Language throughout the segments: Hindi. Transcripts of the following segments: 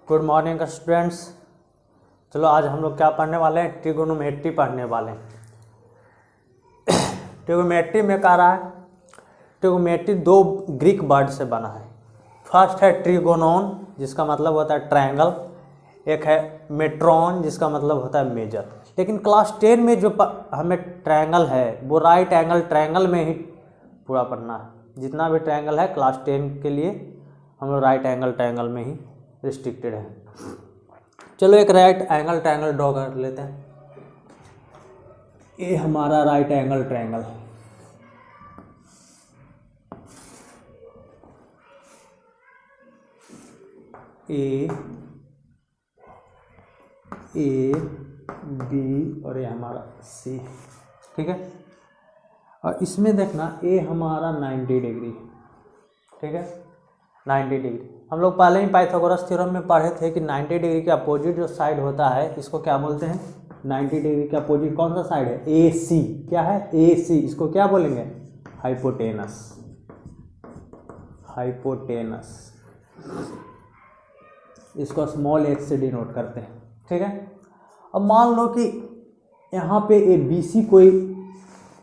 Good morning students. चलो आज हम लोग क्या पढ़ने वाले हैं, ट्रिगोनोमेट्री पढ़ने वाले हैं। ट्रिगोनोमेट्री में कह रहा है, ट्रिगोनोमेट्री दो ग्रीक वर्ड से बना है। फर्स्ट है ट्रिगोनोन जिसका मतलब होता है ट्रायंगल, एक है मेट्रॉन जिसका मतलब होता है मेजर। लेकिन क्लास 10 में जो हमें ट्रायंगल है वो राइट एंगल ट्रायंगल में ही पूरा पढ़ना है। जितना भी ट्रायंगल है क्लास 10 के लिए हम लोग राइट एंगल ट्रायंगल में ही रिस्ट्रिक्टेड है। चलो एक राइट एंगल ट्रायंगल ड्रॉ कर लेते हैं। ये हमारा right angle triangle, A B और ये हमारा सी, ठीक है। और इसमें देखना ए हमारा 90 डिग्री, ठीक है, 90 डिग्री। हम लोग पहले ही पाइथागोरस थ्योरम में पढ़े थे कि 90 डिग्री के अपोजिट जो साइड होता है इसको क्या बोलते हैं। 90 डिग्री के अपोजिट कौन सा साइड है, ए सी। क्या है, ए सी। इसको क्या बोलेंगे, हाइपोटेनस। हाइपोटेनस इसको स्मॉल एच से डिनोट करते हैं, ठीक है। अब मान लो कि यहाँ पे ए बी सी कोई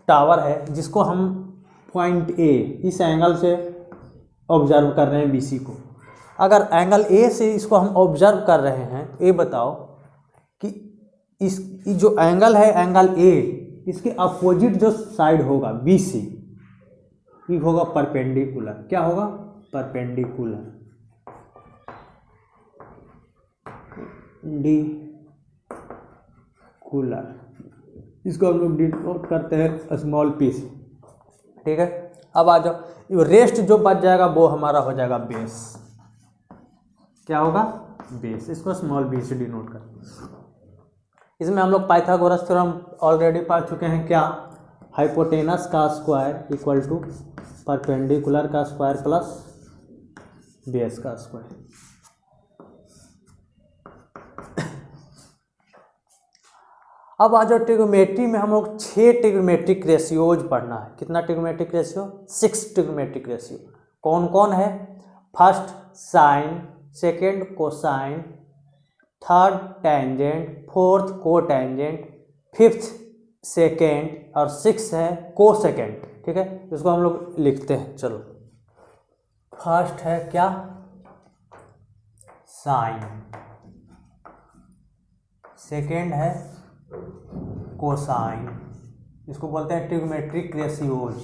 टावर है जिसको हम पॉइंट ए इस एंगल से ऑब्जर्व कर रहे हैं बी सी को। अगर एंगल ए से इसको हम ऑब्जर्व कर रहे हैं, ये बताओ कि इस जो एंगल है एंगल ए, इसके अपोजिट जो साइड होगा बी सी, ये होगा परपेंडिकुलर। क्या होगा, परपेंडिकुलर। डी कूलर, इसको हम लोग डिनोट करते हैं स्मॉल पी से, ठीक है। अब आ जाओ, रेस्ट जो बच जाएगा वो हमारा हो जाएगा बेस। क्या होगा, बेस। इसको स्मॉल बी से डिनोट करते। इसमें हम लोग पाइथागोरस थ्योरम ऑलरेडी पढ़ चुके हैं। क्या, हाइपोटेनस का स्क्वायर इक्वल टू परपेंडिकुलर का स्क्वायर प्लस बेस का स्क्वायर। अब आ जाओ, ट्रिगोनोमेट्री में हम लोग 6 ट्रिगोनोमेट्रिक रेशियोज पढ़ना है। कितना ट्रिगोनोमेट्रिक रेशियो, 6 ट्रिगोनोमेट्रिक रेशियो। कौन कौन है, first sine, second cosine, third tangent, fourth cotangent, fifth secant और सिक्स है को सेकेंड, ठीक है। इसको हम लोग लिखते हैं। चलो, फर्स्ट है क्या, साइन, सेकेंड है कोसाइन, इसको बोलते हैं trigonometric ratios.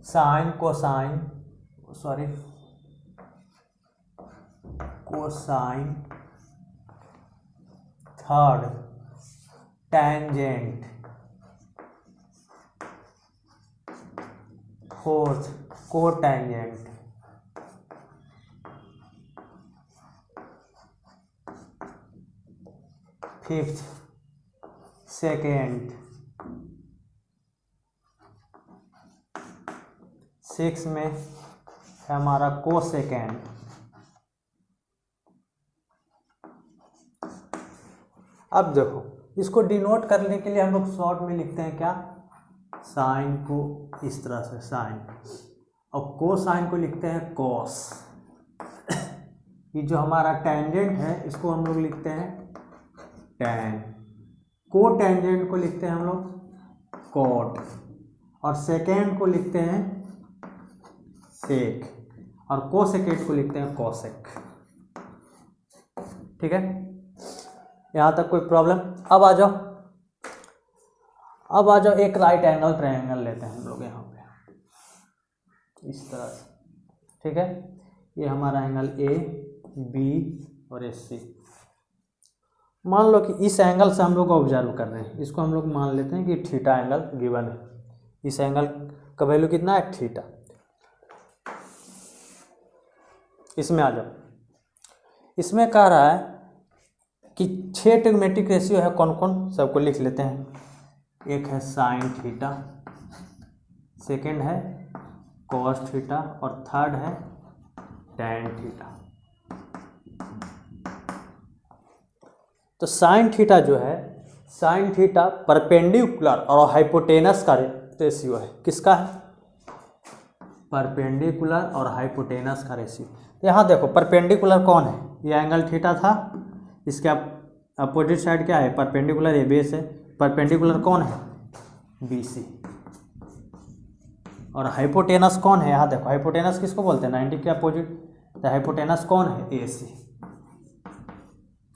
Sine, cosine, sorry cosine, third tangent, fourth cotangent, fifth secant, six में है हमारा को सेकेंड। अब देखो, इसको डिनोट करने के लिए हम लोग शॉर्ट में लिखते हैं क्या, साइन को इस तरह से साइन, और कोसाइन को लिखते हैं कॉस। ये जो हमारा टेंजेंट है इसको हम लोग लिखते हैं टैन, को टेंजेंट को लिखते हैं हम लोग कॉट, और सेकेंड को लिखते हैं सेक, और को सेकेंड को लिखते हैं कोसेक, ठीक है। यहाँ तक कोई प्रॉब्लम। अब आ जाओ, एक राइट एंगल ट्रायंगल लेते हैं हम लोग यहाँ पे इस तरह से, ठीक है। ये हमारा एंगल ए बी और एस सी। मान लो कि इस एंगल से हम लोग ऑब्जर्व कर रहे हैं, इसको हम लोग मान लेते हैं कि थीटा एंगल गिवन है। इस एंगल का वैल्यू कितना है, थीटा। इसमें आ जाओ, इसमें कह रहा है कि 6 ट्रिगोनोमेट्रिक रेशियो है। कौन कौन, सबको लिख लेते हैं। एक है साइन थीटा, सेकेंड है कॉस थीटा और थर्ड है टैन थीटा। तो साइन थीटा जो है, साइन थीटा परपेंडिकुलर और हाइपोटेनस का रेशियो है। किसका है, परपेंडिकुलर और हाइपोटेनस का रेशियो। यहाँ देखो परपेंडिकुलर कौन है, ये एंगल थीटा था, इसके अपोजिट साइड क्या है, परपेंडिकुलर, ये बेस है, परपेंडिकुलर कौन है, BC, और हाइपोटेनस कौन है, यहाँ देखो हाइपोटेनस किसको बोलते हैं, 90 के अपोजिट, तो हाइपोटेनस कौन है, AC।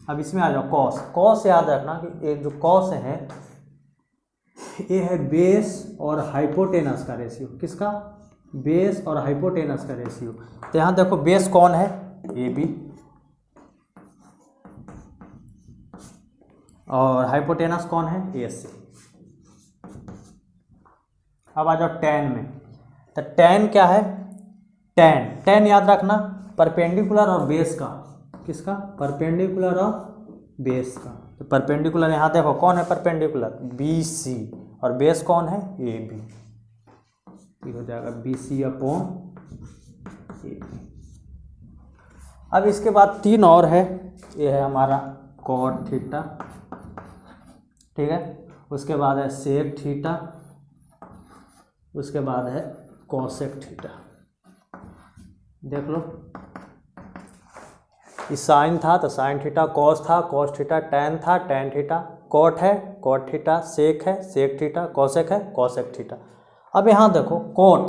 अब इसमें आ जाओ कॉस। कॉस याद रखना कि ये जो कॉस है ये है बेस और हाइपोटेनस का रेशियो, किसका, बेस और हाइपोटेनस का रेशियो। तो यहाँ देखो बेस कौन है, AB, और हाइपोटेनस कौन है, AC। अब आ जाओ टेन में। तो टेन क्या है, टेन याद रखना परपेंडिकुलर और बेस का, किसका, परपेंडिकुलर और बेस का। तो परपेंडिकुलर यहाँ देखो कौन है परपेंडिकुलर, BC, और बेस कौन है, AB। ये हो जाएगा BC अपॉन AB। अब इसके बाद 3 और है, ये है हमारा कॉट थीटा, ठीक है, उसके बाद है सेक थीटा, उसके बाद है कोसेक थीटा। देख लो, इस साइन था तो साइन थीटा, कॉस था कॉस थीटा, टैन था टैन थीटा, कॉट है कॉट थीटा, सेक है सेक थीटा, कोसेक है कोसेक थीटा। अब यहाँ देखो कोट,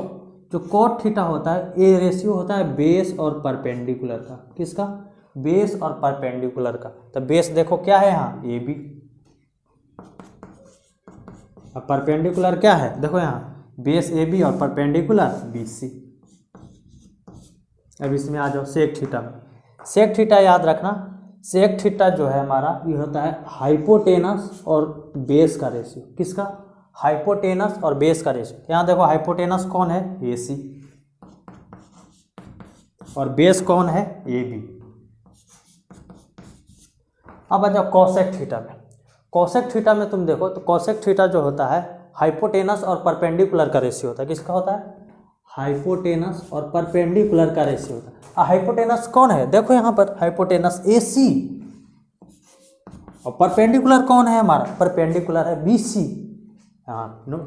जो कोट थीटा होता है ये रेशियो होता है बेस और परपेंडिकुलर का, किसका, बेस और परपेंडिकुलर का। तो बेस देखो क्या है यहाँ, AB, अब परपेंडिकुलर क्या है, देखो यहाँ बेस AB और परपेंडिकुलर BC। अब इसमें आ जाओ सेक थीटा में। सेक थीटा याद रखना, सेक थीटा जो है हमारा ये होता है हाइपोटेनस और बेस का रेशियो, किसका, हाइपोटेनस और बेस का रेशियो। यहाँ देखो हाइपोटेनस कौन है, AC, और बेस कौन है, AB। अब आ जाओ कोसेक थीटा में। कोसेक थीटा में तुम देखो तो कोसेक थीटा जो होता है हाइपोटेनस और परपेंडिकुलर का रेशियो होता है, किसका होता है, हाइपोटेनस और परपेंडिकुलर का रेशियो होता है। हाइपोटेनस कौन है, देखो यहाँ पर हाइपोटेनस AC, और परपेंडिकुलर कौन है हमारा, परपेंडिकुलर है BC, हाँ नो,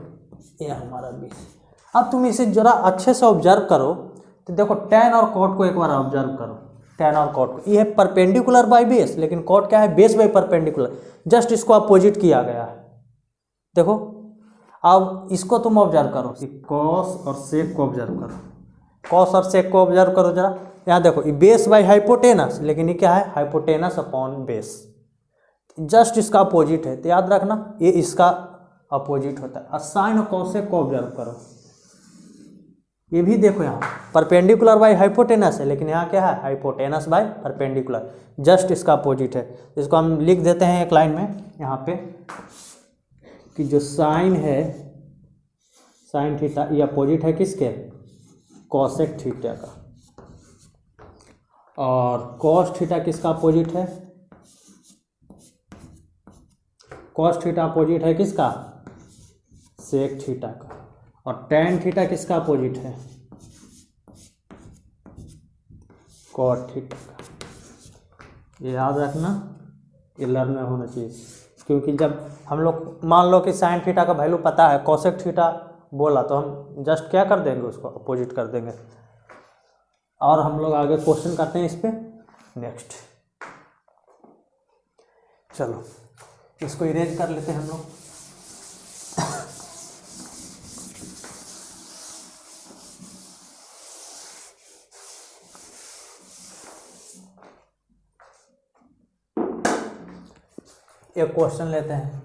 ये हमारा BC। अब तुम इसे जरा अच्छे से ऑब्जर्व करो तो देखो टैन और कॉट को एक बार ऑब्जर्व करो, टैन और कॉट को, ये है परपेंडिकुलर बाय बेस, लेकिन कॉट क्या है, बेस बाय परपेंडिकुलर, जस्ट इसको अपोजिट किया गया है। देखो अब इसको तुम ऑब्जर्व करो, कॉस और सेक को ऑब्जर्व करो, कॉस और सेक को ऑब्जर्व करो जरा। यहाँ देखो ये बेस बाय हाइपोटेनस, लेकिन ये क्या है, हाइपोटेनस अपॉन बेस, जस्ट इसका अपोजिट है। तो याद रखना ये इसका अपोजिट होता है। और साइन और कॉसेक को ऑब्जर्व करो, ये भी देखो यहाँ परपेंडिकुलर बाय हाइपोटेनस है, लेकिन यहाँ क्या है, हाइपोटेनस बाय परपेंडिकुलर, जस्ट इसका अपोजिट है। इसको हम लिख देते हैं एक लाइन में यहाँ पे कि जो साइन है, साइन थीटा ये अपोजिट है किसके, कोसेक थीटा का, और कॉस थीटा किसका अपोजिट है, कॉस थीटा अपोजिट है किसका, सेक थीटा का, और टैन थीटा किसका अपोजिट है, कॉट थीटा का। ये याद रखना, ये लर्न में होना चाहिए, क्योंकि जब हम लोग मान लो कि साइन थीटा का वैल्यू पता है, कोसेक थीटा बोला तो हम जस्ट क्या कर देंगे, उसको अपोजिट कर देंगे। और हम लोग आगे क्वेश्चन करते हैं इस पे नेक्स्ट। चलो इसको इरेज कर लेते हैं हम लोग। एक क्वेश्चन लेते हैं,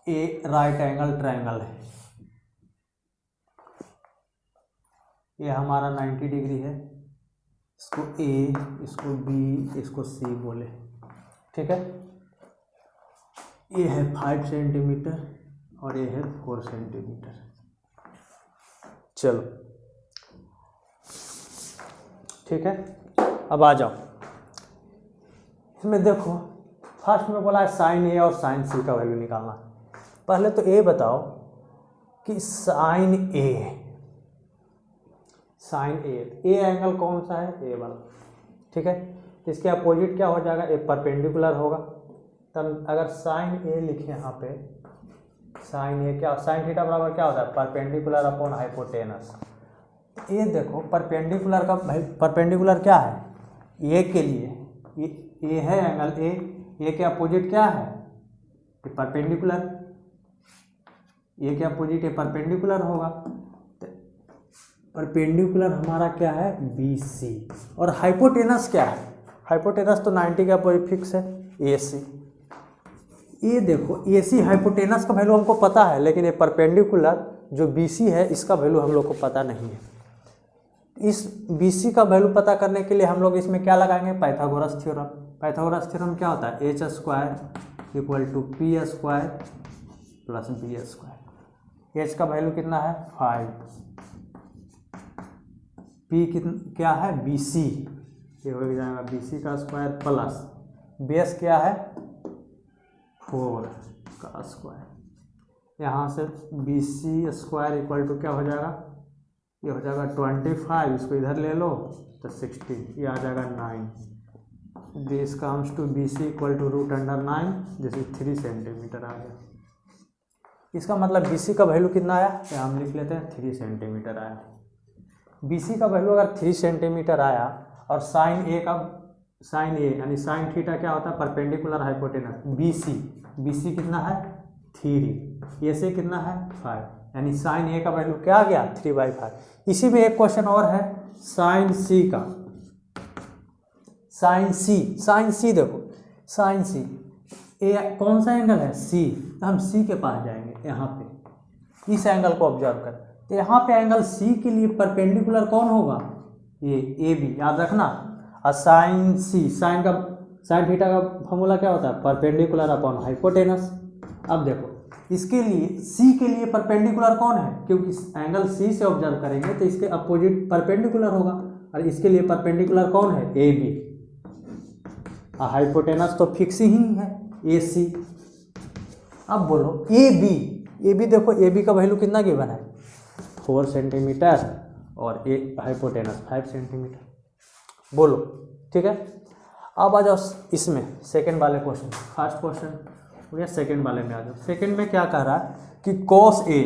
ए राइट एंगल ट्रायंगल है, ये हमारा 90 डिग्री है, इसको ए, इसको बी, इसको सी बोले, ठीक है। ये है 5 सेंटीमीटर और ये है 4 सेंटीमीटर। चलो ठीक है, अब आ जाओ इसमें देखो, फर्स्ट में बोला है साइन ए और साइन सी का वैल्यू निकालना। पहले तो ये बताओ कि साइन ए, ए एंगल कौन सा है, ए वाला, ठीक है। इसके अपोजिट क्या हो जाएगा, ए परपेंडिकुलर होगा। तब अगर साइन ए लिखे यहाँ पे, साइन ए क्या, साइन थीटा बराबर क्या होता है, परपेंडिकुलर अपॉन हाइपोटेनस। ये देखो परपेंडिकुलर का भाई, परपेंडिकुलर क्या है, ए के लिए ए है एंगल ए के अपोजिट क्या है, ये परपेंडिकुलर, ए के अपोजिट ये परपेंडिकुलर होगा, परपेंडिकुलर हमारा क्या है BC। और हाइपोटेनस क्या है, हाइपोटेनस तो 90 के अपोजिट फिक्स है AC। ये देखो AC हाइपोटेनस का वैल्यू हमको पता है, लेकिन ये परपेंडिकुलर जो BC है इसका वैल्यू हम लोग को पता नहीं है। इस BC का वैल्यू पता करने के लिए हम लोग इसमें क्या लगाएंगे, पाइथागोरस थ्योरम। पाइथागोरस थ्योरम क्या होता है, H² = P² + B²। H का वैल्यू कितना है 5, P क्या है BC, ये हो जाएगा BC का स्क्वायर प्लस बेस क्या है 4 का स्क्वायर, यहाँ से BC² क्या हो जाएगा, ये हो जाएगा 25, इसको इधर ले लो तो 16, ये आ जाएगा 9। दिस कम्स टू BC = √9, जैसे 3 सेंटीमीटर आ गया। इसका मतलब BC का वैल्यू कितना आया, या हम लिख लेते हैं 3 सेंटीमीटर आया। BC का वैल्यू अगर 3 सेंटीमीटर आया और साइन ए यानी साइन थीटा क्या होता है, परपेंडिकुलर हाइपोटेनस BC कितना है 3, ये से कितना है 5, यानी साइन ए का वैल्यू क्या आ गया 3/5। इसी में एक क्वेश्चन और है साइन C का, साइन C देखो साइन C ए कौन सा एंगल है C, तो हम C के पास जाएंगे, यहाँ पे इस एंगल को ऑब्जर्व कर, तो यहाँ पे एंगल C के लिए परपेंडिकुलर कौन होगा, ये AB, याद रखना। और साइन थीटा का फॉर्मूला क्या होता है, परपेंडिकुलर अपॉन हाइपोटेनस। अब देखो इसके लिए C के लिए परपेंडिकुलर कौन है, क्योंकि एंगल C से ऑब्जर्व करेंगे तो इसके अपोजिट परपेंडिकुलर होगा, और इसके लिए परपेंडिकुलर कौन है AB, और हाइपोटेनस तो फिक्स ही है AC। अब बोलो AB देखो AB का वैल्यू कितना गिवन है 4 सेंटीमीटर और हाइपोटेनस 5 सेंटीमीटर, बोलो ठीक है। अब आ जाओ इसमें सेकंड वाले क्वेश्चन, फर्स्ट क्वेश्चन हो गया, सेकंड वाले में आ जाओ। सेकंड में क्या कह रहा है कि cos A,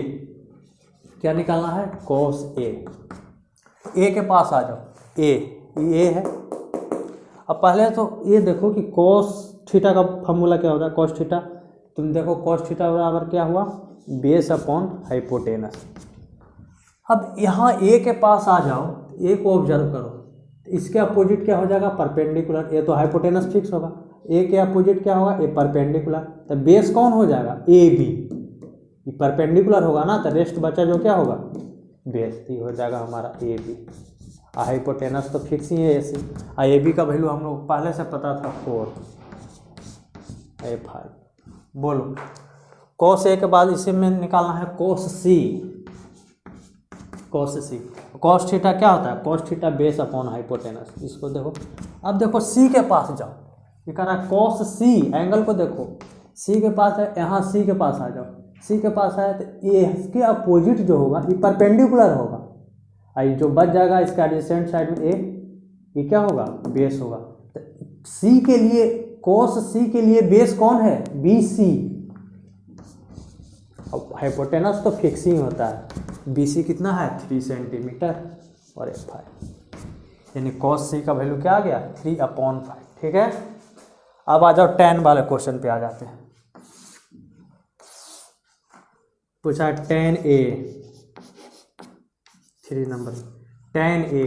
क्या निकालना है cos A के पास आ जाओ, ये है। अब पहले तो ये देखो कि cos थीटा का फॉर्मूला क्या होता है, cos थीटा, तुम देखो cos थीटा बराबर क्या हुआ बेस अपॉन हाइपोटेनस। अब यहाँ A के पास आ जाओ, A को ऑब्जर्व करो, इसके अपोजिट क्या हो जाएगा परपेंडिकुलर, ये तो हाइपोटेनस फिक्स होगा, ए के अपोजिट क्या होगा, ए परपेंडिकुलर, तो बेस कौन हो जाएगा AB, ये परपेंडिकुलर होगा ना, तो रेस्ट बचा जो क्या होगा बेस, ये हो जाएगा हमारा AB। हाइपोटेनस तो फिक्स ही है AC, AB का वैल्यू हम लोग पहले से पता था 4/5। बोलो cos A के बाद इसी में निकालना है cos C। cos थीटा क्या होता है, cos theta base upon hypotenuse. इसको देखो, अब देखो C के पास जाओ, ये कह रहा है cos C, एंगल को देखो C के पास है, यहाँ C के पास आ जाओ, C के पास है तो ये इसके अपोजिट जो होगा ये परपेंडिकुलर होगा, आई जो बच जाएगा इसका एडजेसेंट साइड में ये क्या होगा बेस होगा। तो C के लिए cos C के लिए बेस कौन है BC, अब हाइपोटेनस तो फिक्स ही होता है, BC कितना है 3 सेंटीमीटर और 5, यानी cos C का वैल्यू क्या आ गया 3/5। ठीक है, अब आ जाओ tan वाले क्वेश्चन पे आ जाते हैं। पूछा है tan A, 3 number tan A।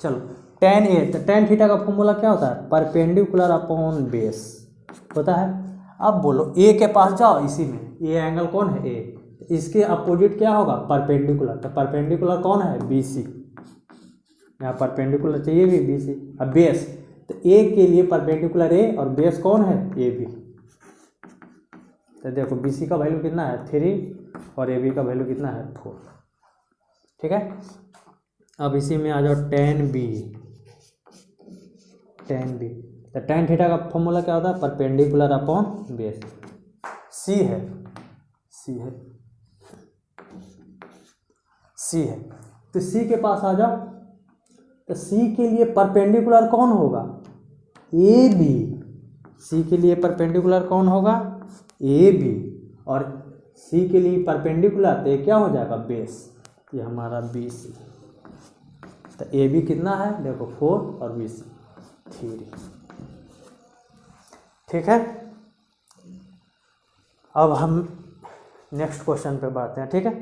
चलो tan A, तो tan थीटा का फॉर्मूला क्या होता है परपेंडिकुलर अपॉन बेस होता है। अब बोलो A के पास जाओ, इसी में ये एंगल कौन है A, इसके अपोजिट क्या होगा परपेंडिकुलर, तो परपेंडिकुलर कौन है BC, यहाँ परपेंडिकुलर चाहिए भी BC। अब बेस, तो A के लिए परपेंडिकुलर A और बेस कौन है AB, तो देखो BC का वैल्यू कितना है 3 और AB का वैल्यू कितना है 4। ठीक है, अब इसी में आ जाओ tan B। तो tan थीटा का फॉर्मूला क्या होता है परपेंडिकुलर अपॉन बेस, C है तो C के पास आ जाओ, तो C के लिए परपेंडिकुलर कौन होगा AB, C के लिए परपेंडिकुलर कौन होगा AB, और C के लिए परपेंडिकुलर तो ये क्या हो जाएगा बेस, ये हमारा BC। तो AB कितना है देखो 4 और BC थ्योरी। ठीक है, अब हम नेक्स्ट क्वेश्चन पे बढ़ते हैं। ठीक है,